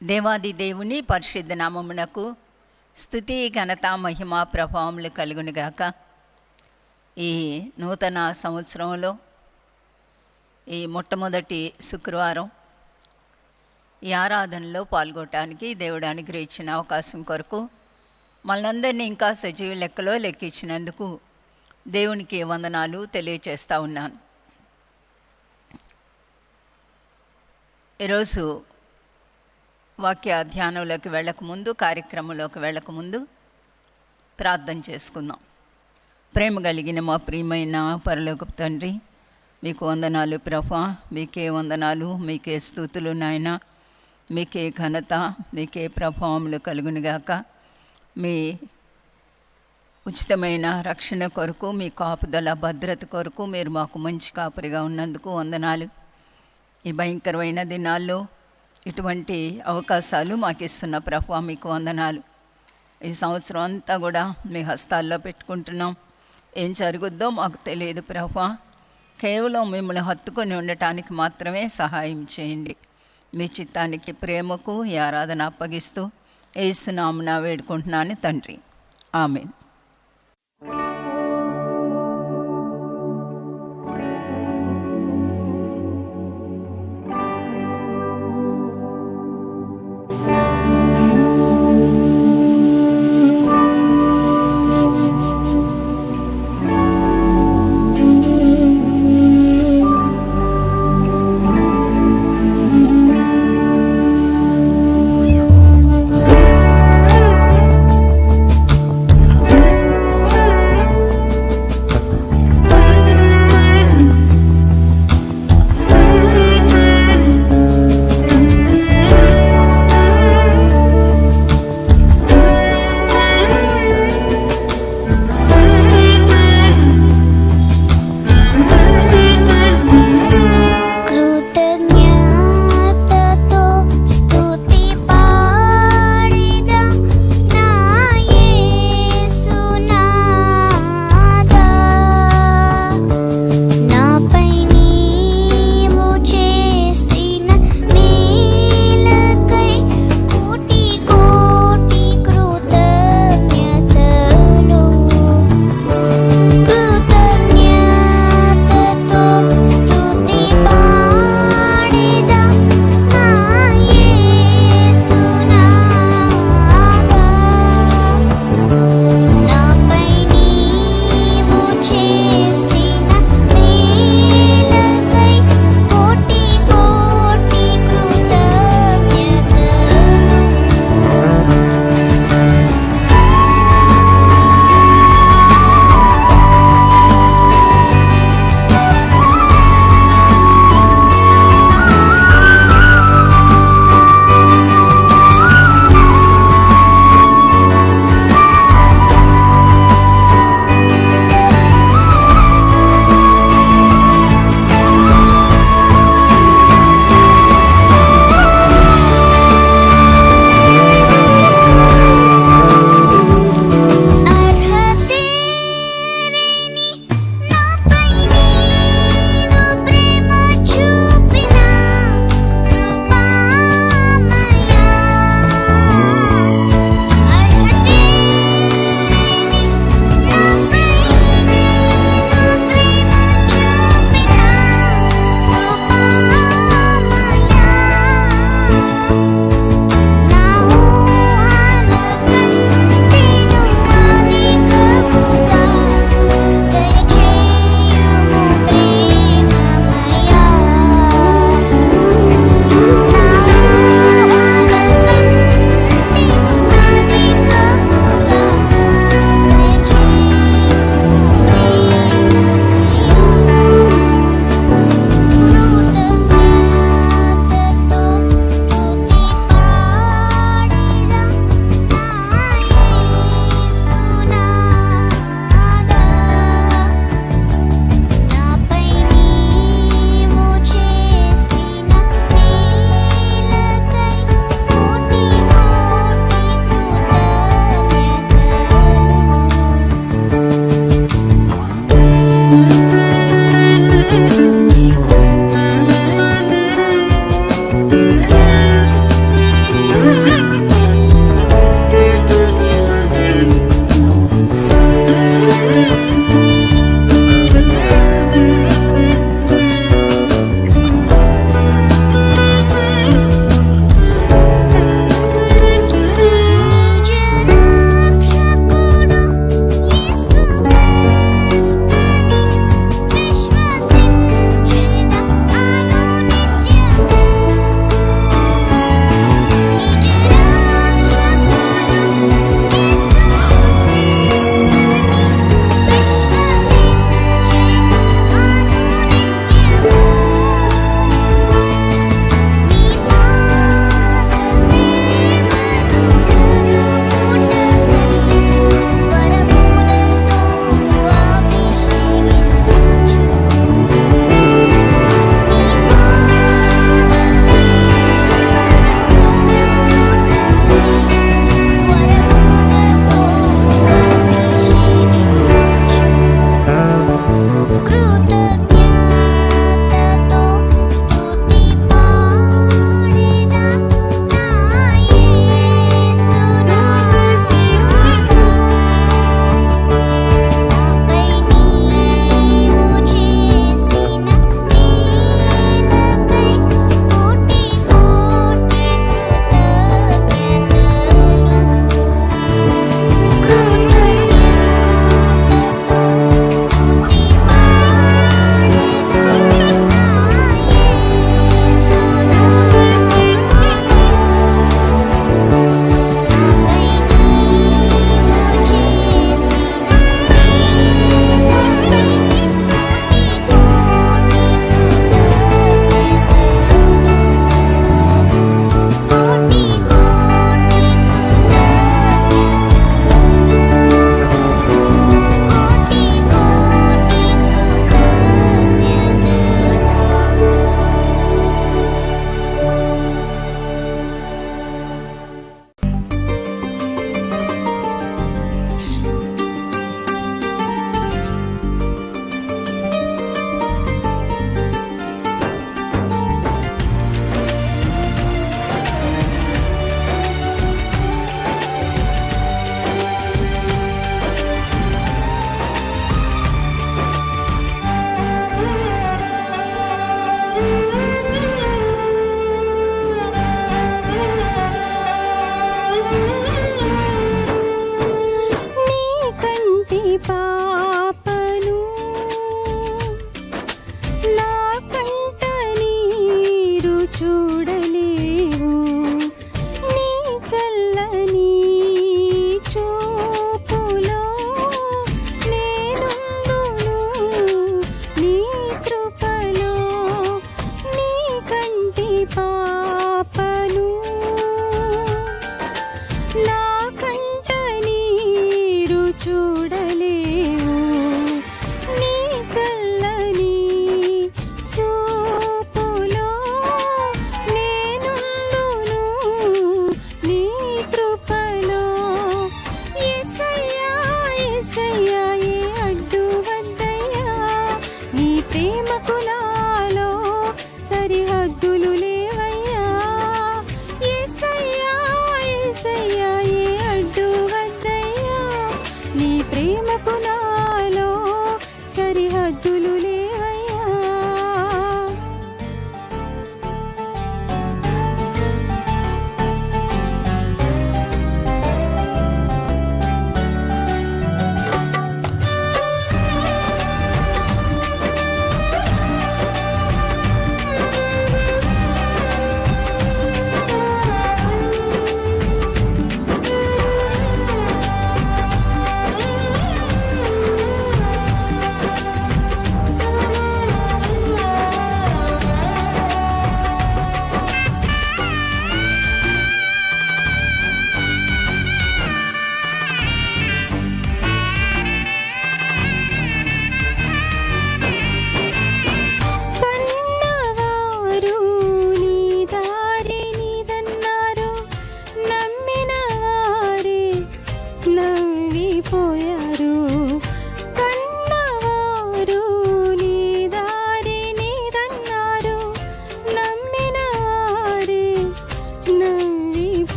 దేవాది దేవుని పరిశుద్ధ నామమునకు స్తుతి ఘనత మహిమ ప్రభావములు కలుగునుగాక. ఈ నూతన సంవత్సరంలో ఈ మొట్టమొదటి శుక్రవారం ఈ ఆరాధనలో పాల్గొనడానికి దేవుడు అనుగ్రహించిన అవకాశం కొరకు మనందరినీ ఇంకా సజీవ లెక్కలో లెక్కించినందుకు దేవునికి వందనాలు తెలియచేస్తూ ఉన్నాను. ఈరోజు వాక్య ధ్యానంలోకి వెళ్ళకముందు, కార్యక్రమంలోకి వెళ్ళకముందు ప్రార్థన చేసుకుందాం. ప్రేమ కలిగిన మా ప్రియమైన పరలోకపు తండ్రి, మీకు వందనాలు ప్రభా, మీకే వందనాలు, మీకే స్తుతులు నాయన, మీకే ఘనత, మీకే ప్రభావములు కలుగునుగాక. మీ ఉచితమైన రక్షణ కొరకు, మీ కాపుదల భద్రత కొరకు మీరు మాకు మంచి కాపరిగా ఉన్నందుకు వందనాలు. ఈ భయంకరమైన దినాల్లో ఇటువంటి అవకాశాలు మాకు ఇస్తున్న ప్రభువా మీకు వందనాలు. ఈ సంవత్సరం అంతా కూడా మీ హస్తాల్లో పెట్టుకుంటున్నాం. ఏం జరుగుద్దో మాకు తెలియదు ప్రభువా, కేవలం మిమ్మల్ని హత్తుకొని ఉండటానికి మాత్రమే సహాయం చేయండి. మీ చిత్తానికి, ప్రేమకు ఈ ఆరాధన అప్పగిస్తూ యేసు నామమున వేడుకుంటున్నాను తండ్రి, ఆమేన్.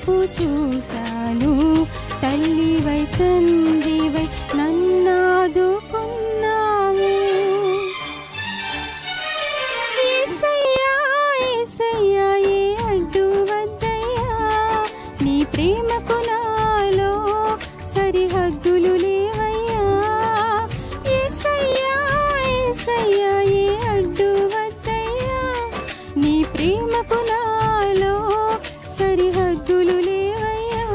వైపు చూశాను. తల్లివై తండ్రివై నన్నాదుకున్నావు. యేసయ్యా యేసయ్యా ఏ అడ్డు వద్దయ్యా, నీ ప్రేమకు నాలో సరిహద్దులు లేవయ్యా. యేసయ్యా యేసయ్యా ఏ అడ్డు వద్దయ్యా, నీ ప్రేమకు నాలో సరిహద్దులు లేవయ్యా.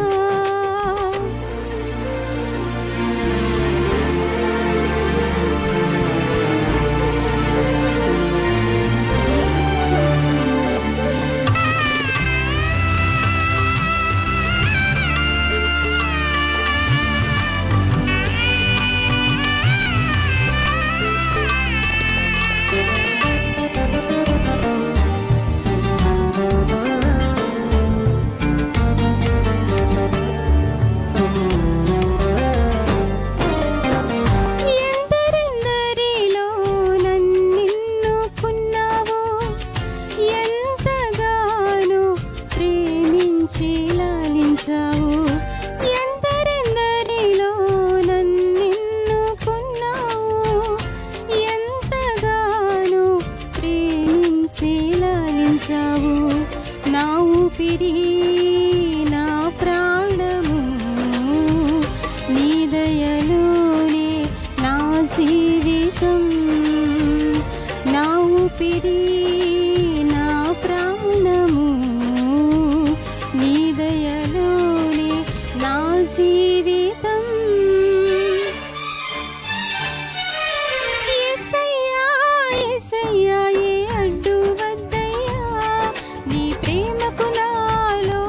ఎందరెందరిలో నన్నెన్నుకున్నావు, ఎంతగానో ప్రేమించి లాలించావు. ఎందరెందరిలో నన్నెన్నుకున్నావు, ఎంతగానో ప్రేమించి లాలించావు. నా ఊపిరి నా ప్రాణము నీ దయలోనే నా జీవితం. నా ఊపిరి నా ప్రాణము నీ దయలోనే నా జీవితం. యేసయ్యా యేసయ్యా ఏ అడ్డు వద్దయ్యా, నీ ప్రేమకు నాలో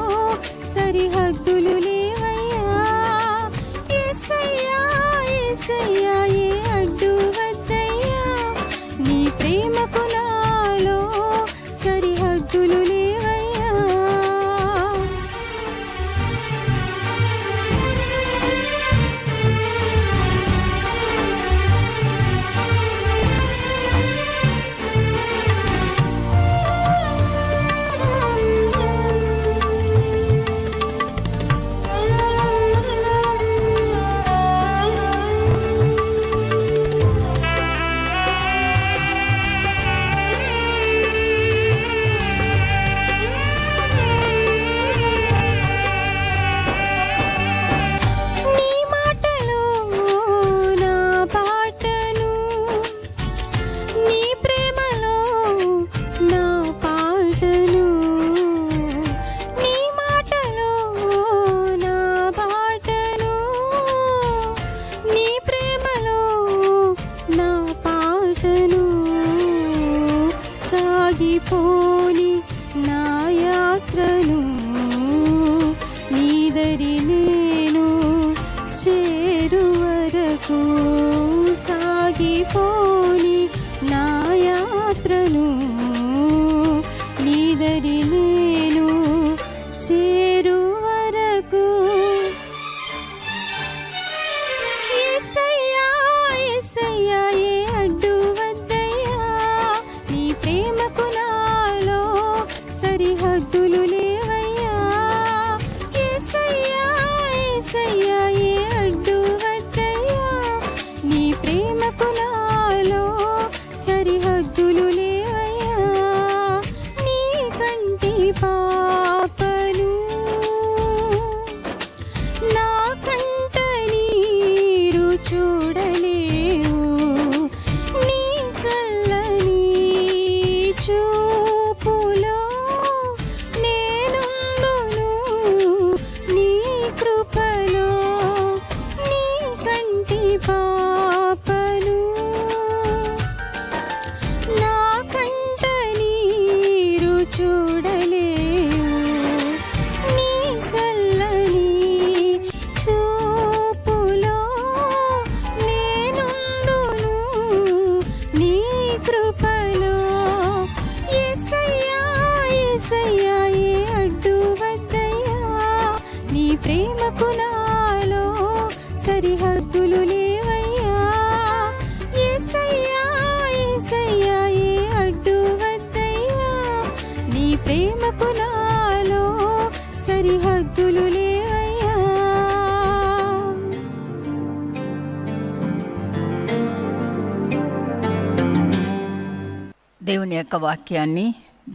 దేవుని యొక్క వాక్యాన్ని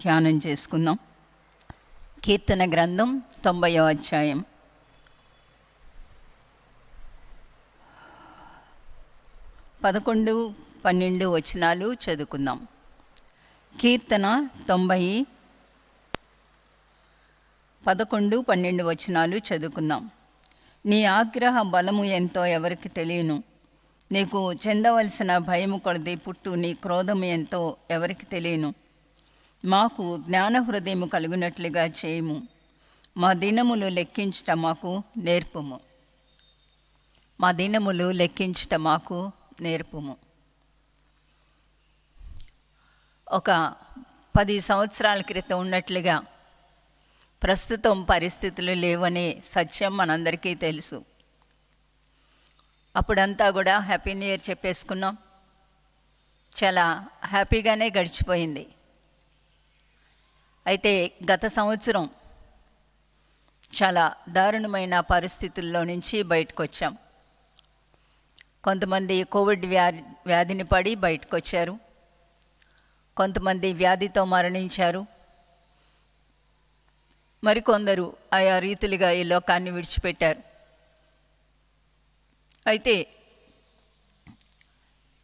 ధ్యానం చేసుకుందాం. కీర్తన గ్రంథం 90వ అధ్యాయం. పదకొండు 12 వచనాలు చదువుకుందాం. కీర్తన 90 11, 12 వచనాలు చదువుకుందాం. నీ ఆగ్రహ బలము ఎంతో ఎవరికి తెలియను, నీకు చెందవలసిన భయము కొలది పుట్టు నీ క్రోధము ఎంతో ఎవరికి తెలియను. మాకు జ్ఞాన హృదయము కలుగునట్లుగా చేయము, మా దినములు లెక్కించుట మాకు నేర్పుము. మా దినములు లెక్కించుట మాకు నేర్పుము. ఒక 10 సంవత్సరాల క్రితం ఉన్నట్లుగా ప్రస్తుతం పరిస్థితులు లేవనే సత్యం మనందరికీ తెలుసు. అప్పుడంతా కూడా హ్యాపీ న్యూ ఇయర్ చెప్పేసుకున్నాం, చాలా హ్యాపీగానే గడిచిపోయింది. అయితే గత సంవత్సరం చాలా దారుణమైన పరిస్థితుల్లో నుంచి బయటకు వచ్చాం. కొంతమంది కోవిడ్ వ్యాధిని పడి బయటకు వచ్చారు, కొంతమంది వ్యాధితో మరణించారు, మరికొందరు ఆయా రీతిలుగా ఈ లోకాన్ని విడిచిపెట్టారు. అయితే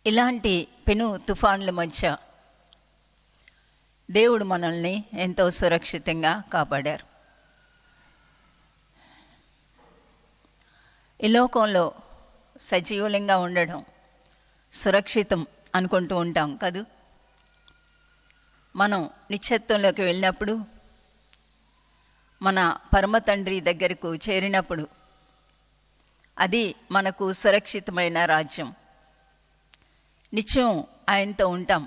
ఇలాంటి పెను తుఫాన్ల మధ్య దేవుడు మనల్ని ఎంతో సురక్షితంగా కాపాడారు. ఈ లోకంలో సజీవులంగా ఉండడం సురక్షితం అనుకుంటూ ఉంటాం కదూ. మనం నిత్యత్వంలోకి వెళ్ళినప్పుడు, మన పరమ తండ్రి దగ్గరకు చేరినప్పుడు అది మనకు సురక్షితమైన రాజ్యం. నిత్యం ఆయనతో ఉంటాం.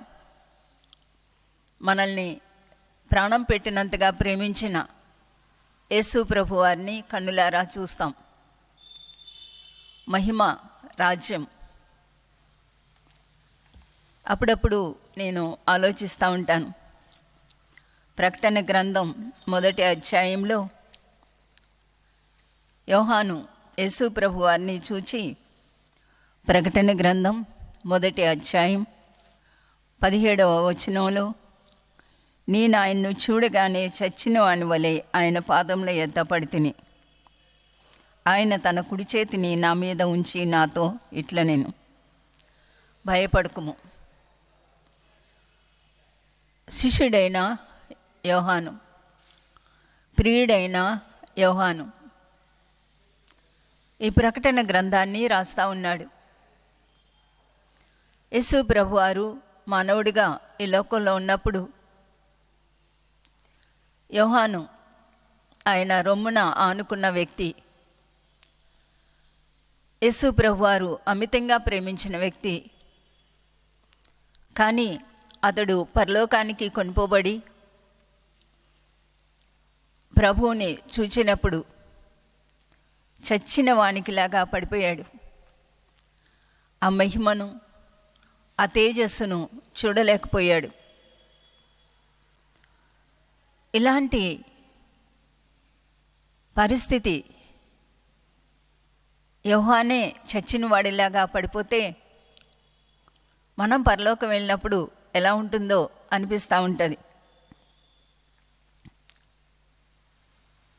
మనల్ని ప్రాణం పెట్టినంతగా ప్రేమించిన యేసు ప్రభు వారిని కన్నులారా చూస్తాం. మహిమ రాజ్యం. అప్పుడప్పుడు నేను ఆలోచిస్తూ ఉంటాను. ప్రకటన గ్రంథం 1వ అధ్యాయంలో యోహాను యేసు ప్రభు వారిని చూచి, ప్రకటన గ్రంథం 1వ అధ్యాయం 17వ వచనంలో, నేను ఆయన్ను చూడగానే చచ్చిన వాని వలె ఆయన పాదముల యొద్ద పడితిని. ఆయన తన కుడి చేతిని నా మీద ఉంచి నాతో ఇట్ల నేను, భయపడకుము. శిష్యుడైన యోహాను, ప్రియుడైన యోహాను ఈ ప్రకటన గ్రంథాన్ని రాస్తూ ఉన్నాడు. యేసు ప్రభువారు మానవుడిగా ఈ లోకంలో ఉన్నప్పుడు యోహాను ఆయన రొమ్మున ఆనుకున్న వ్యక్తి. యేసు ప్రభువారు అమితంగా ప్రేమించిన వ్యక్తి. కానీ అతడు పరలోకానికి కొనిపోబడి ప్రభువుని చూచినప్పుడు చచ్చిన వానికిలాగా పడిపోయాడు. ఆ మహిమను, ఆ తేజస్సును చూడలేకపోయాడు. ఇలాంటి పరిస్థితి, యోహానే చచ్చిన వాడిలాగా పడిపోతే మనం పరలోకం వెళ్ళినప్పుడు ఎలా ఉంటుందో అనిపిస్తూ ఉంటుంది.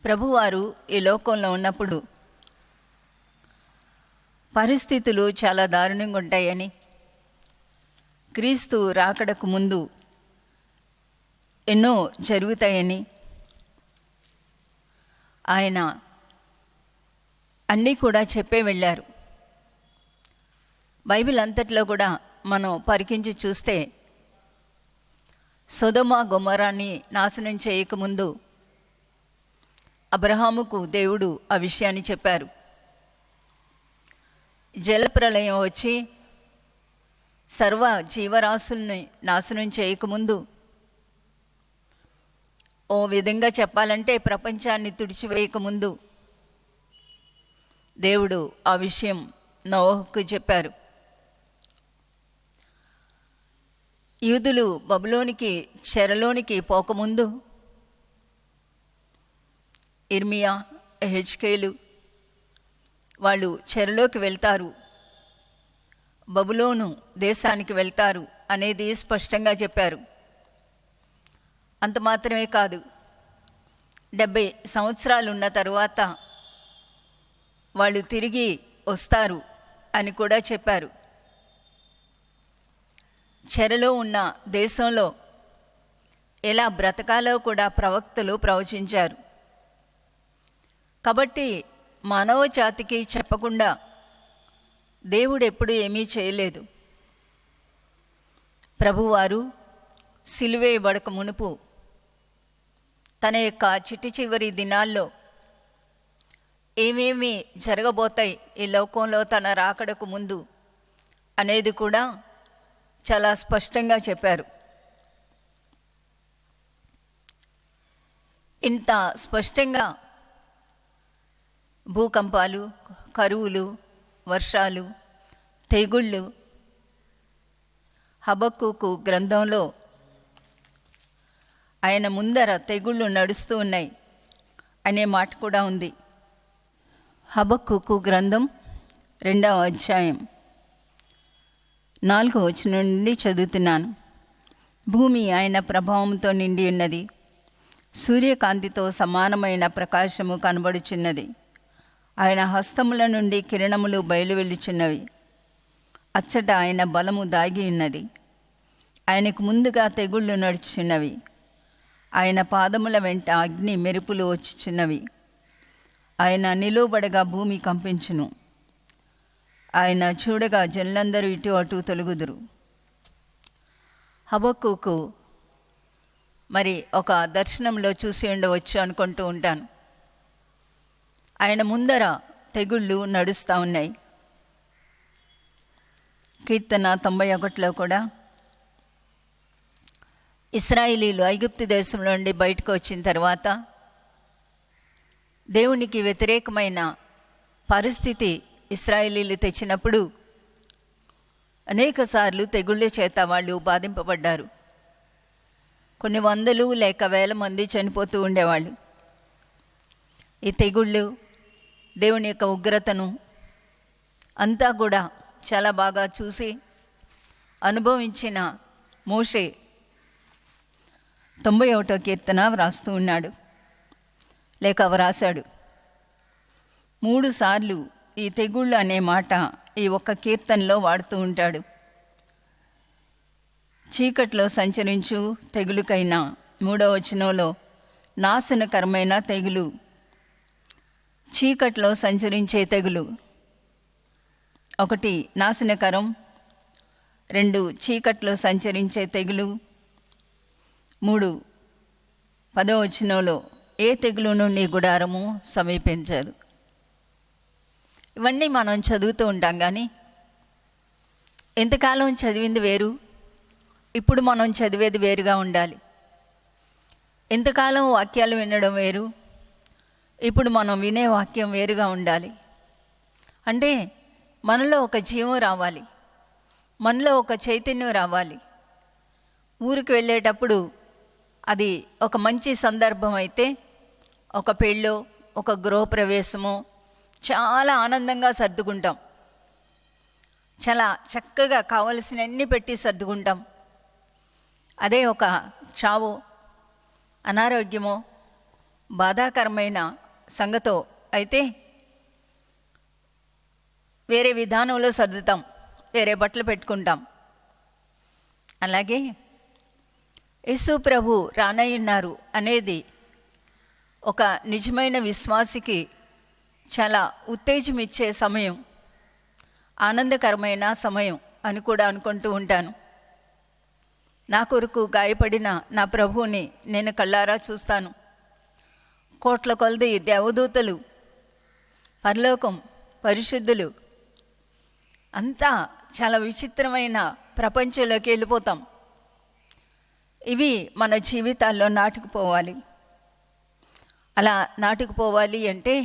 ప్రభువారు ఈ లోకంలో ఉన్నప్పుడు పరిస్థితులు చాలా దారుణంగా ఉంటాయని, క్రీస్తు రాకడకు ముందు ఎన్నో జరుగుతాయని ఆయన అన్నీ కూడా చెప్పే వెళ్ళారు. బైబిల్ అంతట్లో కూడా మనం పరికించి చూస్తే, సొదొమ గొమొరాని నాశనం చేయకముందు అబ్రహాముకు దేవుడు ఆ విషయాన్ని చెప్పారు. జలప్రలయం వచ్చి సర్వ జీవరాశుల్ని నాశనం చేయకముందు, ఓ విధంగా చెప్పాలంటే ప్రపంచాన్ని తుడిచివేయకముందు దేవుడు ఆ విషయం నోహుకు చెప్పారు. యూదులు బబులోనికి చెరలోనికి పోకముందు ఇర్మియా, హెజ్కేలు వాళ్ళు చెరలోకి వెళ్తారు, బబులోను దేశానికి వెళ్తారు అనేది స్పష్టంగా చెప్పారు. అంత మాత్రమే కాదు, 70 సంవత్సరాలు ఉన్న తరువాత వాళ్ళు తిరిగి వస్తారు అని కూడా చెప్పారు. చెరలో ఉన్న దేశంలో ఎలా బ్రతకాలో కూడా ప్రవక్తలు ప్రవచించారు. కాబట్టి మానవ జాతికి చెప్పకుండా దేవుడు ఎప్పుడూ ఏమీ చేయలేదు. ప్రభువారు సిలువేయబడక మునుపు తన యొక్క చిట్ట చివరి దినాల్లో ఏమేమి జరగబోతాయి ఈ లోకంలో తన రాకడకు ముందు అనేది కూడా చాలా స్పష్టంగా చెప్పారు. ఇంత స్పష్టంగా భూకంపాలు, కరువులు, వర్షాలు, తెగుళ్ళు హబక్కూకు గ్రంథంలో ఆయన ముందర తెగుళ్ళు నడుస్తూ ఉన్నాయి అనే మాట కూడా ఉంది. హబక్కూకు గ్రంథం 2వ అధ్యాయం 4వ వచనం నుండి చదువుతున్నాను. భూమి ఆయన ప్రభావంతో నిండి ఉన్నది, సూర్యకాంతితో సమానమైన ప్రకాశము కనబడుచున్నది. ఆయన హస్తముల నుండి కిరణములు బయలువెళ్ళుచున్నవి. అచ్చట ఆయన బలము దాగి ఉన్నది. ఆయనకు ముందుగా తెగుళ్ళు నడుచున్నవి. ఆయన పాదముల వెంట అగ్ని మెరుపులు వచ్చుచున్నవి. ఆయన నిలువబడగా భూమి కంపించును. ఆయన చూడగా జనులందరూ ఇటు అటు తొలగుదురు. హబక్కూకు మరి ఒక దర్శనంలో చూసి ఉండవచ్చు అనుకుంటూ ఉంటాను. ఆయన ముందర తెగుళ్ళు నడుస్తూ ఉన్నాయి. కీర్తన 91లో కూడా ఇశ్రాయేలీలు ఐగుప్తు దేశంలో నుండి బయటకు వచ్చిన తర్వాత దేవునికి వ్యతిరేకమైన పరిస్థితి ఇశ్రాయేలీలు తెచ్చినప్పుడు అనేకసార్లు తెగుళ్ళ చేత వాళ్ళు బాధింపబడ్డారు. కొన్ని వందలు లేక వేల మంది చనిపోతూ ఉండేవాళ్ళు. ఈ తెగుళ్ళు, దేవుని యొక్క ఉగ్రతను అంతా కూడా చాలా బాగా చూసి అనుభవించిన మోషే 91వ కీర్తన వ్రాస్తూ ఉన్నాడు, లేక వ్రాశాడు. 3 సార్లు ఈ తెగుళ్ళు అనే మాట ఈ ఒక్క కీర్తనలో వాడుతూ ఉంటాడు. చీకట్లో సంచరించు తెగులుకైనా 3వ వచనంలో నాశనకరమైన తెగులు, చీకట్లో సంచరించే తెగులు. 1 నాశనకరం, 2 చీకట్లో సంచరించే తెగులు, 3 10వ వచనంలో ఏ తెగులును నీ గుడారము సమీపించారు. ఇవన్నీ మనం చదువుతూ ఉంటాం, కానీ ఎంతకాలం చదివింది వేరు, ఇప్పుడు మనం చదివేది వేరుగా ఉండాలి. ఎంతకాలం వాక్యాలు వినడం వేరు, ఇప్పుడు మనం వినే వాక్యం వేరుగా ఉండాలి. అంటే మనలో ఒక జీవం రావాలి, మనలో ఒక చైతన్యం రావాలి. ఊరికి వెళ్ళేటప్పుడు అది ఒక మంచి సందర్భం అయితే, ఒక పెళ్ళో ఒక గృహప్రవేశమో చాలా ఆనందంగా సర్దుకుంటాం, చాలా చక్కగా కావలసినన్ని పెట్టి సర్దుకుంటాం. అదే ఒక చావో, అనారోగ్యమో, బాధాకరమైన సంగతో అయితే వేరే విధానంలో సర్దుతాం, వేరే బట్టలు పెట్టుకుంటాం. అలాగే యేసు ప్రభు రానయ్యున్నారు అనేది ఒక నిజమైన విశ్వాసికి చాలా ఉత్తేజం ఇచ్చే సమయం, ఆనందకరమైన సమయం అని కూడా అనుకుంటూ ఉంటాను. నా కొరకు గాయపడిన నా ప్రభువుని నేను కళ్ళారా చూస్తాను. కోట్ల కొలది దేవదూతలు, పరలోకం, పరిశుద్ధులు అంతా చాలా విచిత్రమైన ప్రపంచంలోకి వెళ్ళిపోతాం. ఇవి మన జీవితాల్లో నాటుకుపోవాలి. అలా నాటుకుపోవాలి అంటే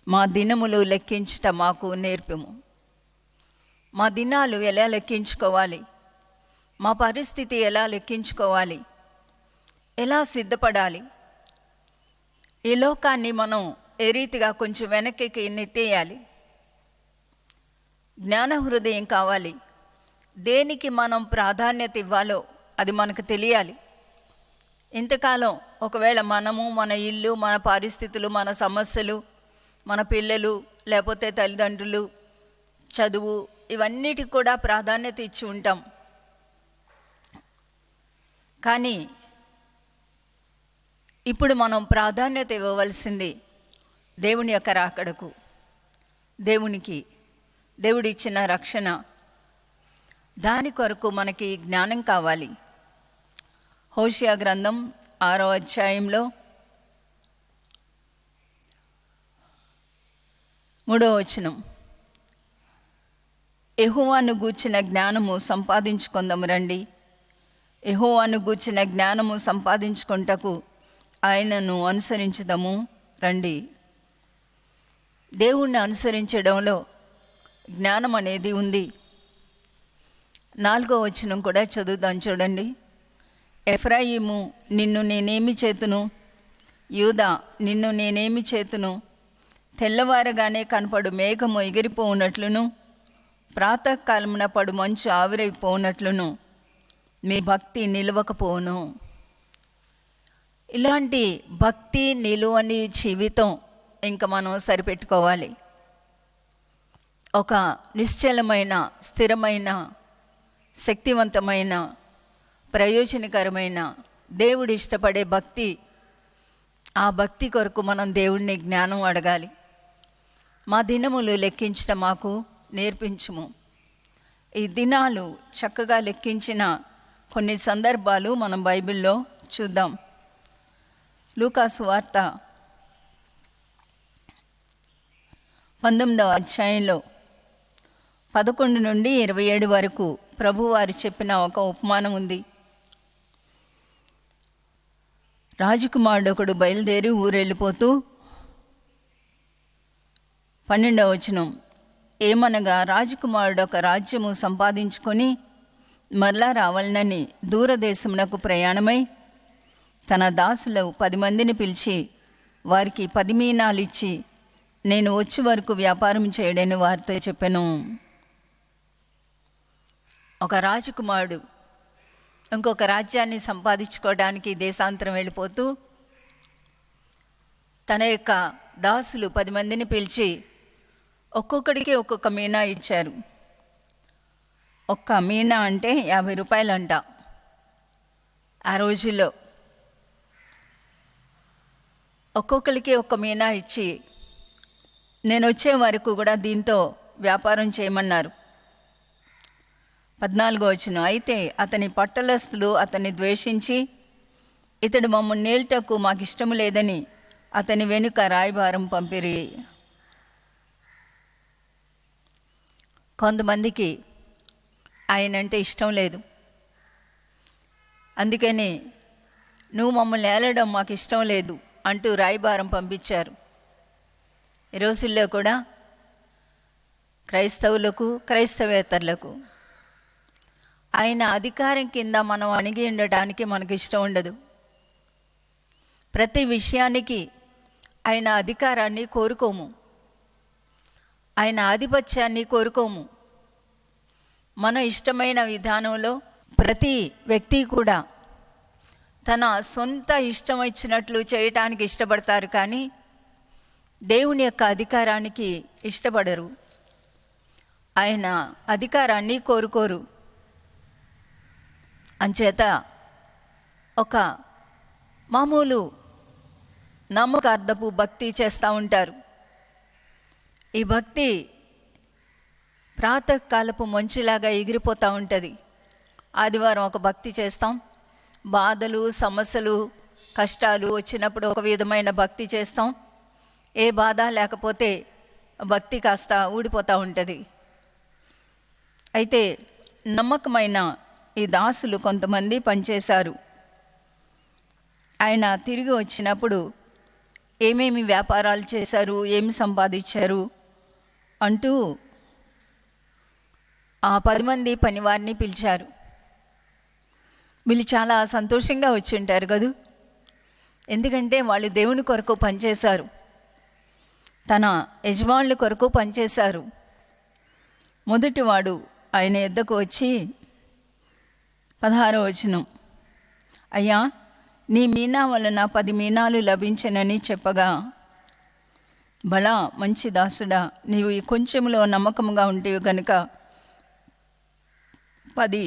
మా దినములు లెక్కించుట మాకు నేర్పము. మా దినాలు ఎలా లెక్కించుకోవాలి, మా పరిస్థితి ఎలా లెక్కించుకోవాలి, ఎలా సిద్ధపడాలి, ఈ లోకాన్ని మనం ఏ రీతిగా కొంచెం వెనక్కి నెట్టేయాలి. జ్ఞాన హృదయం కావాలి. దేనికి మనం ప్రాధాన్యత ఇవ్వాలో అది మనకు తెలియాలి. ఇంతకాలం ఒకవేళ మనము, మన ఇల్లు, మన పరిస్థితులు, మన సమస్యలు, మన పిల్లలు, లేకపోతే తల్లిదండ్రులు, చదువు, ఇవన్నిటికి కూడా ప్రాధాన్యత ఇచ్చి ఉంటాం. కానీ ఇప్పుడు మనం ప్రాధాన్యత ఇవ్వవలసింది దేవుని యొక్క రాకడకు, దేవునికి, దేవుడిచ్చిన రక్షణ. దాని కొరకు మనకి జ్ఞానం కావాలి. హోషేయ గ్రంథం 6వ అధ్యాయంలో 3వ వచనం, యెహోవాను గూర్చిన జ్ఞానము సంపాదించుకుందాము రండి. యెహోవాను గూర్చిన జ్ఞానము సంపాదించుకొనుటకు ఆయనను అనుసరించుదాము రండి. దేవుణ్ణి అనుసరించడంలో జ్ఞానం అనేది ఉంది. 4వ వచనం కూడా చదువుదాం చూడండి. ఎఫ్రాయిము, నిన్ను నేనేమి చేతును? యూదా, నిన్ను నేనేమి చేతును? తెల్లవారగానే కనపడు మేఘము ఎగిరిపోవునట్లును, ప్రాతకాలమున పడు మంచు ఆవిరైపోవునట్లును మీ భక్తి నిలవకపోవును. ఇలాంటి భక్తి నిలువని జీవితం ఇంకా మనం సరిపెట్టుకోవాలి. ఒక నిశ్చలమైన, స్థిరమైన, శక్తివంతమైన, ప్రయోజనకరమైన, దేవుడు ఇష్టపడే భక్తి. ఆ భక్తి కొరకు మనం దేవుడిని జ్ఞానం అడగాలి. మా దినములు లెక్కించడం మాకు నేర్పించుము. ఈ దినాలు చక్కగా లెక్కించిన కొన్ని సందర్భాలు మనం బైబిల్లో చూద్దాం. లూకాసు వార్త 19వ అధ్యాయంలో 11 నుండి 27 వరకు ప్రభువారు చెప్పిన ఒక ఉపమానం ఉంది. రాజకుమారుడు ఒకడు బయలుదేరి ఊరెళ్ళిపోతూ 12వ వచనం, ఏమనగా రాజకుమారుడు ఒక రాజ్యము సంపాదించుకొని మరలా రావాలనని దూరదేశమునకు ప్రయాణమై తన దాసులు 10 మందిని పిలిచి వారికి 10 మీనాలు ఇచ్చి, నేను వచ్చే వరకు వ్యాపారం చేయడని వారితో చెప్పాను. ఒక రాజకుమారుడు ఇంకొక రాజ్యాన్ని సంపాదించుకోవడానికి దేశాంతరం వెళ్ళిపోతూ తన యొక్క దాసులు 10 మందిని పిలిచి ఒక్కొక్కడికి ఒక్కొక్క మీనా ఇచ్చారు. ఒక్క మీనా అంటే 50 రూపాయలంట ఆ రోజుల్లో. ఒక్కొక్కరికి ఒక్క మీనా ఇచ్చి నేను వచ్చే వరకు కూడా దీంతో వ్యాపారం చేయమన్నారు. 14వ వచనం, అయితే అతని పట్టణస్థులు అతన్ని ద్వేషించి ఇతడు మమ్మల్ని నేల్టకు మాకు ఇష్టం లేదని అతని వెనుక రాయబారం పంపిరి. కొంతమందికి ఆయనంటే ఇష్టం లేదు, అందుకని నువ్వు మమ్మల్ని ఏలడం మాకు ఇష్టం లేదు అంటూ రాయబారం పంపించారు. ఈ రోజుల్లో కూడా క్రైస్తవులకు, క్రైస్తవేతరులకు ఆయన అధికారం కింద మనం అణిగి ఉండటానికి మనకు ఇష్టం ఉండదు. ప్రతి విషయానికి ఆయన అధికారాన్ని కోరుకోము, ఆయన ఆధిపత్యాన్ని కోరుకోము. మన ఇష్టమైన విధానంలో ప్రతి వ్యక్తి కూడా తన సొంత ఇష్టం ఇచ్చినట్లు చేయటానికి ఇష్టపడతారు, కానీ దేవుని యొక్క అధికారానికి ఇష్టపడరు. ఆయన అధికారాన్ని కోరుకోరు. అంచేత ఒక మామూలు నమ్మకార్థపు భక్తి చేస్తూ ఉంటారు. ఈ భక్తి ప్రాతకాలపు మంచులాగా ఎగిరిపోతూ ఉంటుంది. ఆదివారం ఒక భక్తి చేస్తాం, బాధలు, సమస్యలు, కష్టాలు వచ్చినప్పుడు ఒక విధమైన భక్తి చేస్తాం. ఏ బాధ లేకపోతే భక్తి కాస్త ఊడిపోతూ ఉంటుంది. అయితే నమ్మకమైన ఈ దాసులు కొంతమంది పనిచేశారు. ఆయన తిరిగి వచ్చినప్పుడు ఏమేమి వ్యాపారాలు చేశారు, ఏమి సంపాదించారు అంటూ ఆ 10 మంది పనివారిని పిలిచారు. వీళ్ళు చాలా సంతోషంగా వచ్చి ఉంటారు కదూ, ఎందుకంటే వాళ్ళు దేవుని కొరకు పనిచేశారు, తన యజమానుల కొరకు పనిచేశారు. మొదటివాడు ఆయన యొద్దకు వచ్చి 16వ వచనం, అయ్యా నీ మీనా వలన 10 మీనాలు లభించనని చెప్పగా, బలా మంచి దాసుడా, నీవు ఈ కొంచెంలో నమ్మకంగా ఉంటేవి కనుక 10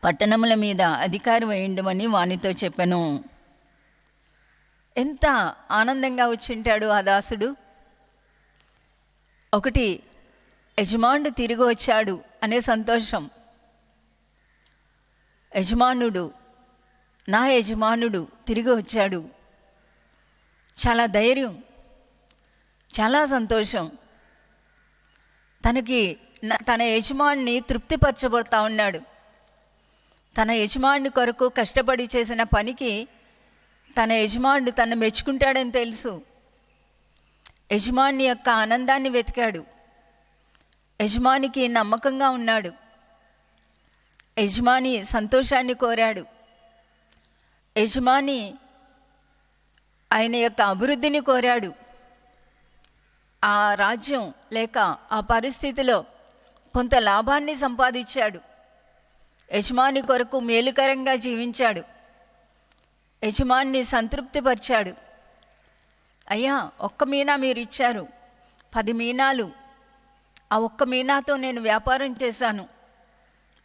పట్టణముల మీద అధికారం వేయండమని వానితో చెప్పాను. ఎంత ఆనందంగా వచ్చింటాడు ఆ దాసుడు. ఒకటి, యజమానుడు తిరిగి వచ్చాడు అనే సంతోషం. నా యజమానుడు తిరిగి వచ్చాడు. చాలా ధైర్యం, చాలా సంతోషం. తన యజమానిని తృప్తిపరచబడతా ఉన్నాడు. తన యజమాని కొరకు కష్టపడి చేసిన పనికి తన యజమానుడు తను మెచ్చుకుంటాడని తెలుసు. యజమాని యొక్క ఆనందాన్ని వెతికాడు. యజమానికి నమ్మకంగా ఉన్నాడు. యజమాని సంతోషాన్ని కోరాడు. యజమాని ఆయన యొక్క అభివృద్ధిని కోరాడు. ఆ రాజ్యం లేక ఆ పరిస్థితిలో కొంత లాభాన్ని సంపాదించాడు. యజమాని కొరకు మేలుకరంగా జీవించాడు. యజమాన్ని సంతృప్తిపరిచాడు. అయ్యా, 1 మీనా మీరు ఇచ్చారు, 10 మీనాలు. ఆ 1 మీనాతో నేను వ్యాపారం చేశాను,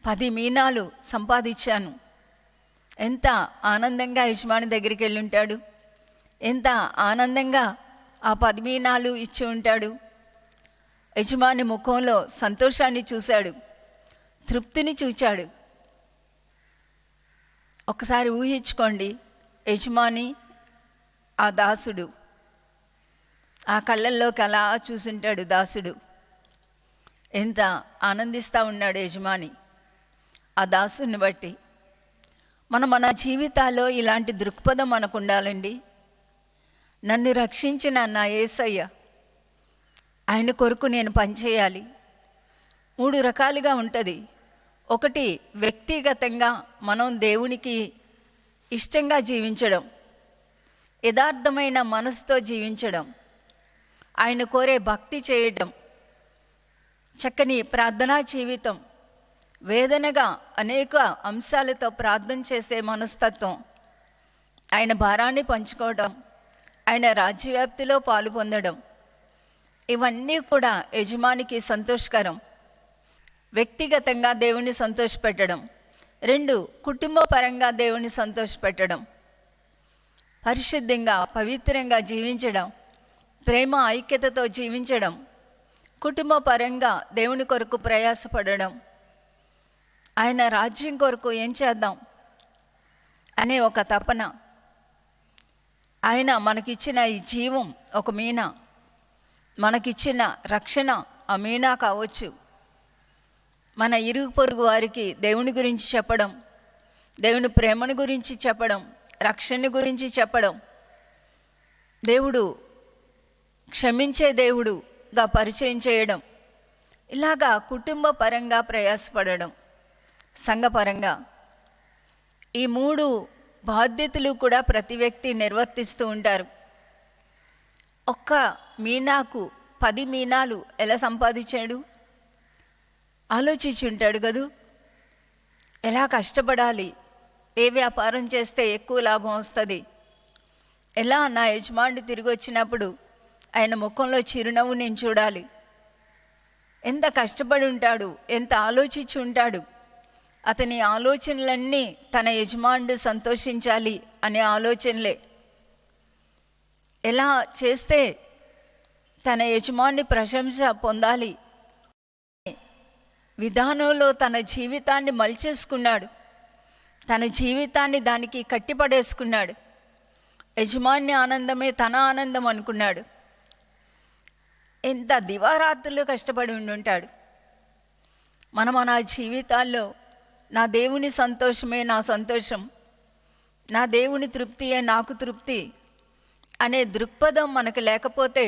10 మీనాలు సంపాదించాను. ఎంత ఆనందంగా యజమాని దగ్గరికి వెళ్ళి ఉంటాడు. ఎంత ఆనందంగా ఆ 10 మీనాలు ఇచ్చి ఉంటాడు. యజమాని ముఖంలో సంతోషాన్ని చూశాడు, తృప్తిని చూచాడు. ఒకసారి ఊహించుకోండి, యజమాని, ఆ దాసుడు, ఆ కళ్ళల్లోకి అలా చూసుంటాడు దాసుడు. ఎంత ఆనందిస్తూ ఉన్నాడు యజమాని ఆ దాసుని బట్టి. మన జీవితాల్లో ఇలాంటి దృక్పథం మనకు ఉండాలండి. నన్ను రక్షించిన నా యేసయ్య, ఆయన కొరకు నేను పనిచేయాలి. 3 రకాలుగా ఉంటుంది. ఒకటి, వ్యక్తిగతంగా మనం దేవునికి ఇష్టంగా జీవించడం, యథార్థమైన మనసుతో జీవించడం, ఆయన కోరే భక్తి చేయడం, చక్కని ప్రార్థనా జీవితం, వేదనగా అనేక అంశాలతో ప్రార్థన చేసే మనస్తత్వం, ఆయన భారాన్ని పంచుకోవడం, ఆయన రాజ్యవ్యాప్తిలో పాలు పొందడం, ఇవన్నీ కూడా యజమానికి సంతోషకరం. వ్యక్తిగతంగా దేవుని సంతోషపెట్టడం. 2, కుటుంబ పరంగా దేవుని సంతోషపెట్టడం, పరిశుద్ధంగా పవిత్రంగా జీవించడం, ప్రేమ ఐక్యతతో జీవించడం, కుటుంబ పరంగా దేవుని కొరకు ప్రయాసపడడం, ఆయన రాజ్యం కొరకు ఏం చేద్దాం అనే ఒక తపన. ఆయన మనకిచ్చిన ఈ జీవం ఒక మీనా, మనకిచ్చిన రక్షణ ఆ మీనా కావచ్చు. మన ఇరుగు పొరుగు వారికి దేవుని గురించి చెప్పడం, దేవుని ప్రేమను గురించి చెప్పడం, రక్షణ గురించి చెప్పడం, దేవుడు క్షమించే దేవుడుగా పరిచయం చేయడం, ఇలాగా కుటుంబ పరంగా ప్రయాసపడడం, సంఘపరంగా. ఈ 3 బాధ్యతలు కూడా ప్రతి వ్యక్తి నిర్వర్తిస్తూ ఉంటారు. ఒక్క మీనాకు 10 మీనాలు ఎలా సంపాదించాడు ఆలోచించి ఉంటాడు కదూ. ఎలా కష్టపడాలి, ఏ వ్యాపారం చేస్తే ఎక్కువ లాభం వస్తుంది, ఎలా నా యజమాని తిరిగి వచ్చినప్పుడు ఆయన ముఖంలో చిరునవ్వు నేను చూడాలి. ఎంత కష్టపడి ఉంటాడు, ఎంత ఆలోచించి ఉంటాడు. అతని ఆలోచనలన్నీ తన యజమానుడు సంతోషించాలి అనే ఆలోచనలే. ఎలా చేస్తే తన యజమాని ప్రశంస పొందాలి విధానంలో తన జీవితాన్ని మలిచేసుకున్నాడు. తన జీవితాన్ని దానికి కట్టిపడేసుకున్నాడు. యజమాని ఆనందమే తన ఆనందం అనుకున్నాడు. ఎంత దివారాత్రులు కష్టపడి ఉండుంటాడు. మన జీవితాల్లో నా దేవుని సంతోషమే నా సంతోషం, నా దేవుని తృప్తియే నాకు తృప్తి అనే దృక్పథం మనకు లేకపోతే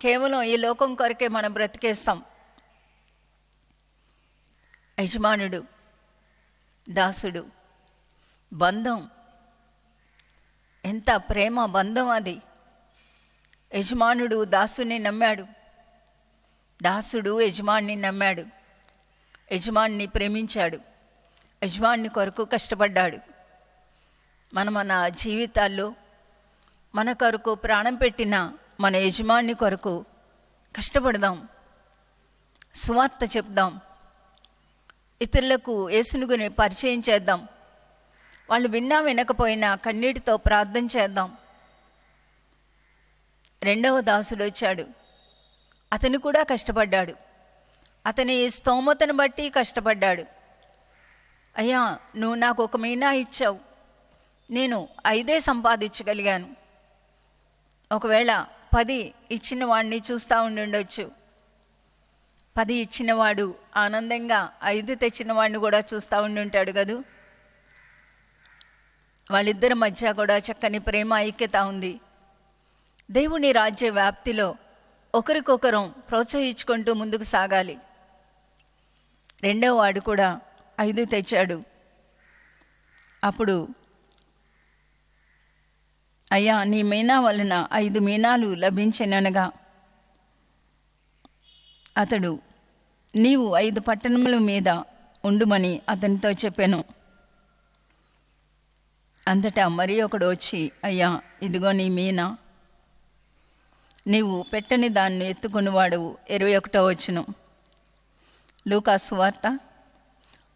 కేవలం ఈ లోకం కొరకే మనం బ్రతికేస్తాం. యజమానుడు, దాసుడు బంధం, ఎంత ప్రేమ బంధం అది. యజమానుడు దాసుని నమ్మాడు, దాసుడు యజమాని నమ్మాడు, యజమాని ప్రేమించాడు, యజమాని కొరకు కష్టపడ్డాడు. మన జీవితాల్లో మన కొరకు ప్రాణం పెట్టిన మన యజమాని కొరకు కష్టపడదాం, సువార్త చెప్దాం, ఇతరులకు యేసుని గురించి పరిచయం చేద్దాం. వాళ్ళు విన్నా వినకపోయినా కన్నీటితో ప్రార్థన చేద్దాం. రెండవ దాసుడు వచ్చాడు. అతను కూడా కష్టపడ్డాడు. అతని స్తోమతను బట్టి కష్టపడ్డాడు. అయ్యా, నువ్వు నాకు 1 మీనా ఇచ్చావు, నేను 5 సంపాదించగలిగాను. ఒకవేళ 10 ఇచ్చిన వాడిని చూస్తూ ఉండొచ్చు. 10 ఇచ్చినవాడు ఆనందంగా 5 తెచ్చిన వాడిని కూడా చూస్తూ ఉండుంటాడు కదూ. వాళ్ళిద్దరి మధ్య కూడా చక్కని ప్రేమ, ఐక్యత ఉంది. దేవుని రాజ్య వ్యాప్తిలో ఒకరికొకరం ప్రోత్సహించుకుంటూ ముందుకు సాగాలి. రెండవ వాడు కూడా 5 తెచ్చాడు. అప్పుడు, అయ్యా, నీ మీనా వలన 5 మీనాలు లభించిననగా అతడు, నీవు 5 పట్టణముల మీద ఉండుమని అతనితో చెప్పాను. అంతటా మరి ఒకడు వచ్చి, అయ్యా, ఇదిగో నీ మీనా, నీవు పెట్టని దాన్ని ఎత్తుకునివాడవు. 21వ వచనం, లూకాసు వార్త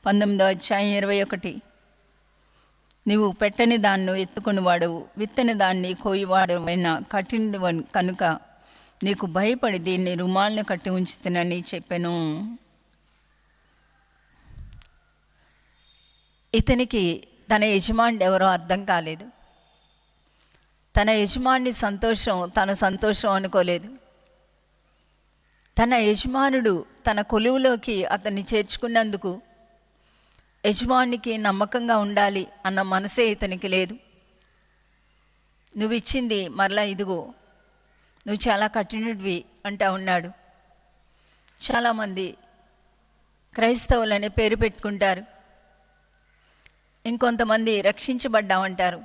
19వ అధ్యాయం 21. నీవు పెట్టని దాన్ని ఎత్తుకునివాడవు, విత్తని దాన్ని కోయివాడవైన కఠినుడు కనుక నీకు భయపడి దీన్ని రుమాలను కట్టి ఉంచుతానని చెప్పాను. ఇతనికి తన యజమాని ఎవరో అర్థం కాలేదు. తన యజమాని సంతోషం తన సంతోషం అనుకోలేదు. తన యజమానుడు తన కొలువులోకి అతన్ని చేర్చుకున్నందుకు యజమానికి నమ్మకంగా ఉండాలి అన్న మనసే ఇతనికి లేదు. నువ్వు ఇచ్చింది మరలా ఇదిగో, నువ్వు చాలా కఠినుడివి అంటా ఉన్నాడు. చాలామంది క్రైస్తవులనే పేరు పెట్టుకుంటారు. ఇంకొంతమంది రక్షించబడ్డామంటారు,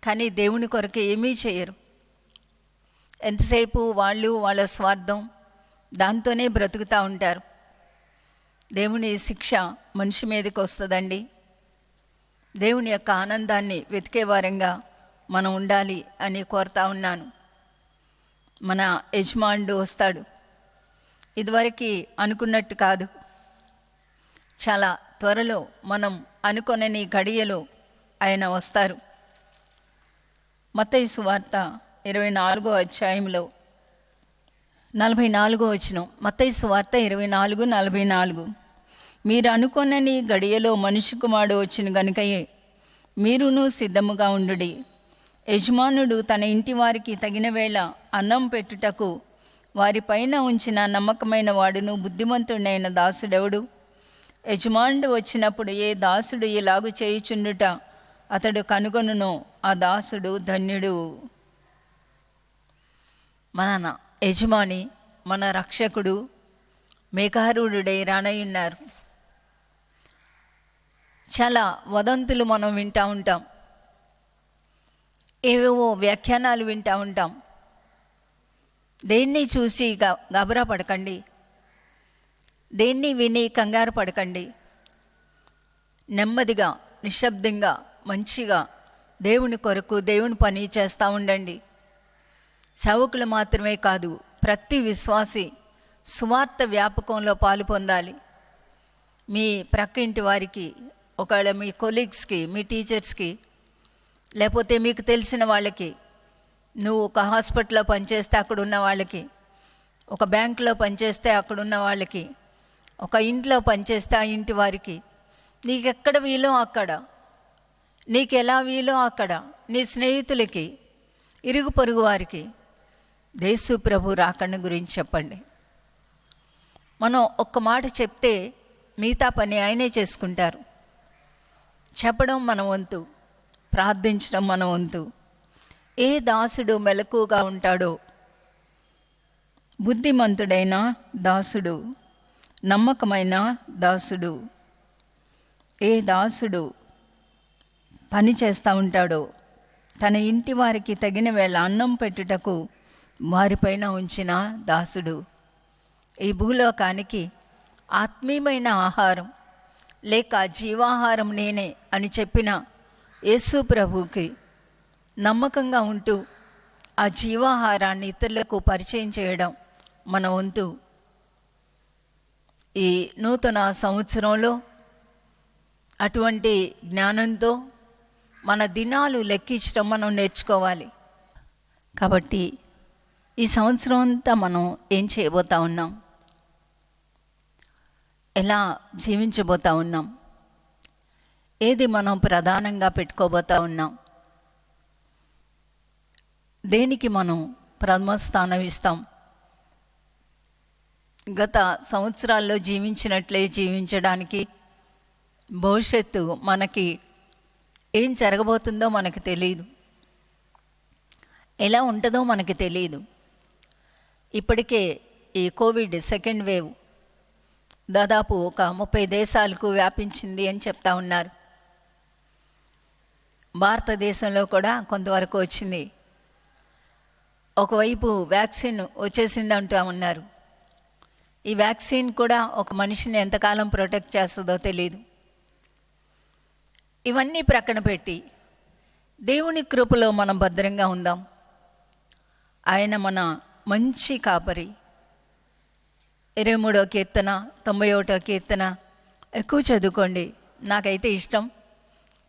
కానీ దేవుని కొరకు ఏమీ చేయరు. ఎంతసేపు వాళ్ళు వాళ్ళ స్వార్థం, దాంతోనే బ్రతుకుతూ ఉంటారు. దేవుని శిక్ష మనిషి మీదకి వస్తుందండి. దేవుని యొక్క ఆనందాన్ని వెతికే వారంగా మనం ఉండాలి అని కోరుతా ఉన్నాను. మన యజమానుడు వస్తాడు. ఇదివరకు అనుకున్నట్టు కాదు, చాలా త్వరలో మనం అనుకొనని గడియలో ఆయన వస్తారు. మత్తయి సువార్త 24వ అధ్యాయంలో 44వ వచనం. మత్తయి సువార్త 24:44. మీరు అనుకొనని గడియలో మనిషి కుమారుడు వచ్చిన గనుకయే మీరును సిద్ధముగా ఉండుడి. యజమానుడు తన ఇంటి వారికి తగిన వేళ అన్నం పెట్టుటకు వారిపైన ఉంచిన నమ్మకమైన వాడును బుద్ధిమంతుడైన దాసుడెవడు? యజమానుడు వచ్చినప్పుడు ఏ దాసుడు ఇలాగు చేయుచుండుట అతడు కనుగొనునో ఆ దాసుడు ధన్యుడు. మన యజమాని, మన రక్షకుడు మేఘారూఢుడై రానయ్యున్నారు. చాలా వదంతులు మనం వింటూ ఉంటాం, ఏవేవో వ్యాఖ్యానాలు వింటూ ఉంటాం. దేన్ని చూసి గాబరా పడకండి, దేన్ని విని కంగారు పడకండి. నెమ్మదిగా, నిశ్శబ్దంగా, మంచిగా దేవుని కొరకు దేవుని పని చేస్తూ ఉండండి. సేవకులు మాత్రమే కాదు, ప్రతి విశ్వాసి సువార్త వ్యాపకంలో పాలు పొందాలి. మీ ప్రక్కింటి వారికి, ఒకవేళ మీ కొలీగ్స్కి, మీ టీచర్స్కి, లేకపోతే మీకు తెలిసిన వాళ్ళకి, నువ్వు ఒక హాస్పిటల్లో పనిచేస్తే అక్కడ ఉన్న వాళ్ళకి, ఒక బ్యాంకులో పనిచేస్తే అక్కడున్న వాళ్ళకి, ఒక ఇంట్లో పనిచేస్తే ఆ ఇంటి వారికి, నీకెక్కడ వీలో అక్కడ, నీకు ఎలా వీలో అక్కడ, నీ స్నేహితులకి, ఇరుగు పొరుగు వారికి యేసు ప్రభు రాకడ గురించి చెప్పండి. మనం ఒక్క మాట చెప్తే మిగతా పని ఆయనే చేసుకుంటారు. చెప్పడం మన వంతు, ప్రార్థించడం మన వంతు. ఏ దాసుడు మెలకుగా ఉంటాడో, బుద్ధిమంతుడైన దాసుడు, నమ్మకమైన దాసుడు, ఏ దాసుడు పని చేస్తూ ఉంటాడో, తన ఇంటి వారికి తగిన వేళ అన్నం పెట్టుటకు వారిపైన ఉంచిన దాసుడు. ఈ భూలోకానికి ఆత్మీయమైన ఆహారం లేక జీవాహారం నేనే అని చెప్పిన యేసు ప్రభువుకి నమ్మకంగా ఉంటూ ఆ జీవాహారాన్ని ఇతరులకు పరిచయం చేయడం మన వంతు. ఈ నూతన సంవత్సరంలో అటువంటి జ్ఞానంతో మన దినాలు లెక్కించడం మనం నేర్చుకోవాలి. కాబట్టి ఈ సంవత్సరం అంతా మనం ఏం చేయబోతా ఉన్నాం, ఎలా జీవించబోతా ఉన్నాం, ఏది మనం ప్రధానంగా పెట్టుకోబోతా ఉన్నాం, దేనికి మనం ప్రథమ స్థానం ఇస్తాం. గత సంవత్సరాల్లో జీవించినట్లే జీవించడానికి భవిష్యత్తు మనకి ఏం జరగబోతుందో మనకు తెలియదు, ఎలా ఉంటుందో మనకి తెలియదు. ఇప్పటికే ఈ కోవిడ్ సెకండ్ వేవ్ దాదాపు ఒక 30 దేశాలకు వ్యాపించింది అని చెప్తా ఉన్నారు. భారతదేశంలో కూడా కొంతవరకు వచ్చింది. ఒకవైపు వ్యాక్సిన్ వచ్చేసింది అంటూ ఉన్నారు. ఈ వ్యాక్సిన్ కూడా ఒక మనిషిని ఎంతకాలం ప్రొటెక్ట్ చేస్తుందో తెలియదు. ఇవన్నీ ప్రక్కన పెట్టి దేవుని కృపలో మనం భద్రంగా ఉందాం. ఆయన మన మంచి కాపరి. 23వ కీర్తన, 91వ కీర్తన ఎక్కువ చదువుకోండి. నాకైతే ఇష్టం.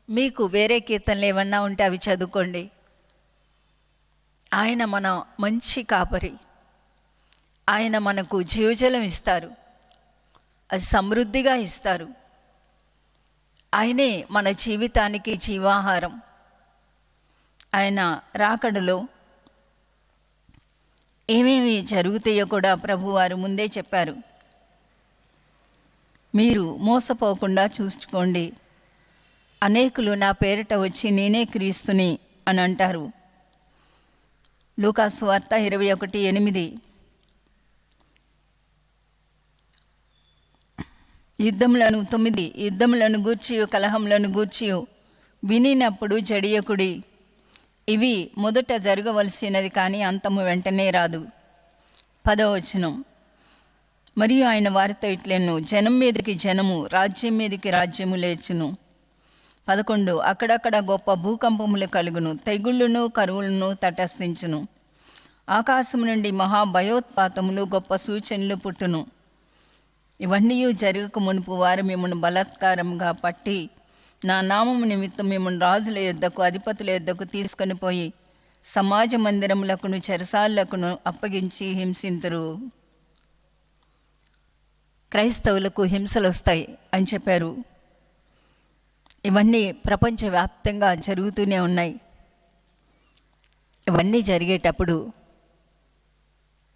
మీకు వేరే కీర్తనలు ఏమన్నా ఉంటే అవి చదువుకోండి. ఆయన మన మంచి కాపరి. ఆయన మనకు జీవజలం ఇస్తారు, అది సమృద్ధిగా ఇస్తారు. ఆయనే మన జీవితానికి జీవాహారం. ఆయన రాకడలో ఏమేమి జరుగుతాయో కూడా ప్రభువారు ముందే చెప్పారు. మీరు మోసపోకుండా చూసుకోండి. అనేకులు నా పేరిట వచ్చి నేనే క్రీస్తుని అని అంటారు. లూకాసు వార్త 21:8. యుద్ధములను గూర్చియు కలహములను గూర్చియు వినినప్పుడు జడియకుడి. ఇవి మొదట జరగవలసినది, కానీ అంతము వెంటనే రాదు. 10వ వచనం. మరియు ఆయన వారితో ఇట్లెను, జనం మీదకి జనము, రాజ్యం మీదకి రాజ్యము లేచును. 11. అక్కడక్కడ గొప్ప భూకంపములు కలుగును, తెగుళ్ళును కరువులను తటస్థించును. ఆకాశం నుండి మహాభయోత్పాతములు, గొప్ప సూచనలు పుట్టును. ఇవన్నీ జరగక మునుపు వారు మిమ్మల్ని బలాత్కారంగా పట్టి నా నామము నిమిత్తం మిమ్మల్ని రాజుల యొద్దకు, అధిపతుల యొద్దకు తీసుకొని పోయి సమాజ మందిరములకును చెరసాలకును అప్పగించి హింసింతురు. క్రైస్తవులకు హింసలు వస్తాయి అని చెప్పారు. ఇవన్నీ ప్రపంచవ్యాప్తంగా జరుగుతూనే ఉన్నాయి. ఇవన్నీ జరిగేటప్పుడు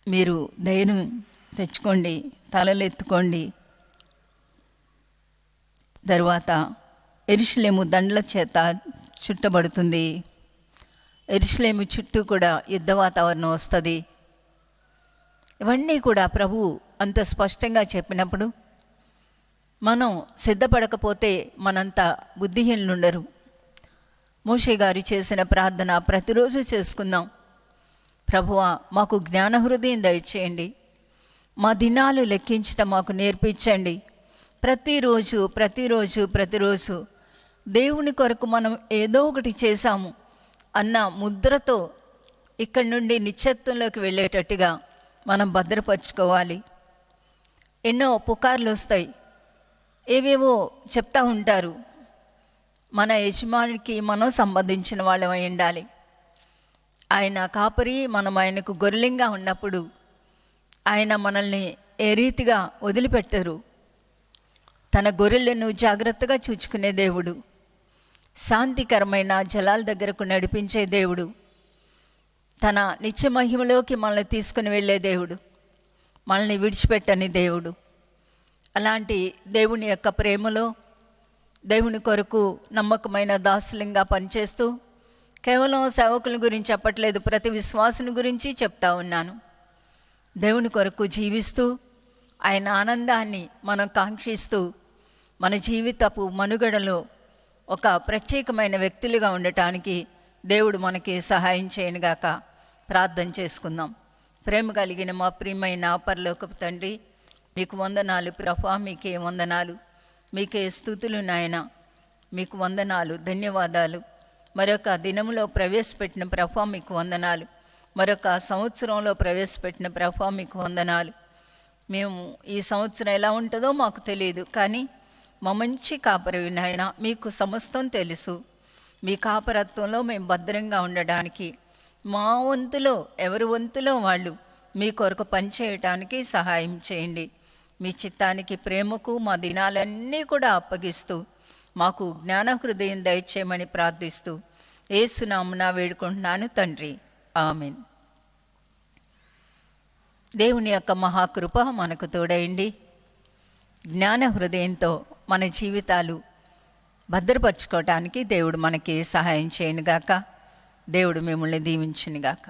మీరు ధైర్యం తెచ్చుకోండి, తలలు ఎత్తుకోండి. తరువాత యెరూషలేము దండ్ల చేత చుట్టబడుతుంది. యెరూషలేము చుట్టూ కూడా యుద్ధ వాతావరణం వస్తుంది. ఇవన్నీ కూడా ప్రభువు అంత స్పష్టంగా చెప్పినప్పుడు మనం సిద్ధపడకపోతే మనంత బుద్ధిహీనులుండరు. మోషే గారు చేసిన ప్రార్థన ప్రతిరోజు చేసుకుందాం. ప్రభువా, మాకు జ్ఞాన హృదయం దయచేయండి, మా దినాలు లెక్కించడం మాకు నేర్పించండి. ప్రతిరోజు దేవుని కొరకు మనం ఏదో ఒకటి చేశాము అన్న ముద్రతో ఇక్కడి నుండి నిత్యత్వంలోకి వెళ్ళేటట్టుగా మనం భద్రపరచుకోవాలి. ఎన్నో పుకార్లు వస్తాయి, ఏవేవో చెప్తా ఉంటారు. మన యజమానికి మనం సంబంధించిన వాళ్ళమై ఉండాలి. ఆయన కాపరి, మనం ఆయనకు గొర్రెలుగా ఉన్నప్పుడు ఆయన మనల్ని ఏ రీతిగా వదిలిపెట్టరు. తన గొర్రెలను జాగ్రత్తగా చూచుకునే దేవుడు, శాంతికరమైన జలాల దగ్గరకు నడిపించే దేవుడు, తన నిత్య మహిమలోకి మనల్ని తీసుకుని వెళ్ళే దేవుడు, మనల్ని విడిచిపెట్టని దేవుడు. అలాంటి దేవుని యొక్క ప్రేమలో దేవుని కొరకు నమ్మకమైన దాసులంగా పనిచేస్తూ, కేవలం సేవకుల గురించి చెప్పట్లేదు, ప్రతి విశ్వాసుని గురించి చెప్తా ఉన్నాను. దేవుని కొరకు జీవిస్తూ ఆయన ఆనందాన్ని మనం కాంక్షిస్తూ మన జీవితపు మనుగడలో ఒక ప్రత్యేకమైన వ్యక్తులుగా ఉండటానికి దేవుడు మనకి సహాయం చేయనుగాక. ప్రార్థన చేసుకుందాం. ప్రేమ కలిగిన మా ప్రియమైన పరలోకపు తండ్రి, మీకు వందనాలు ప్రభువా, మీకే వందనాలు, మీకే స్తుతులు నాయన. మీకు వందనాలు, ధన్యవాదాలు. మరొక దినములో ప్రవేశపెట్టిన ప్రభువా మీకు వందనాలు. మరొక సంవత్సరంలో ప్రవేశపెట్టిన ప్రభువా మీకు వందనాలు. మేము ఈ సంవత్సరం ఎలా ఉంటుందో మాకు తెలియదు, కానీ మా మంచి కాపరి నాయన, మీకు సమస్తం తెలుసు. మీ కాపరత్వంలో మేము భద్రంగా ఉండడానికి, మా వంతులో ఎవరి వంతులో వాళ్ళు మీ కొరకు పనిచేయటానికి సహాయం చేయండి. మీ చిత్తానికి, ప్రేమకు మా దినాలన్నీ కూడా అప్పగిస్తూ మాకు జ్ఞాన హృదయం దయచేయమని ప్రార్థిస్తూ యేసు నామమున వేడుకుంటున్నాను తండ్రి, ఆమేన్. దేవుని యొక్క మహాకృప మనకు తోడైండి. జ్ఞాన హృదయంతో మన జీవితాలు భద్రపరచుకోవటానికి దేవుడు మనకి సహాయం చేయనుగాక. దేవుడు మిమ్మల్ని దీవించునుగాక.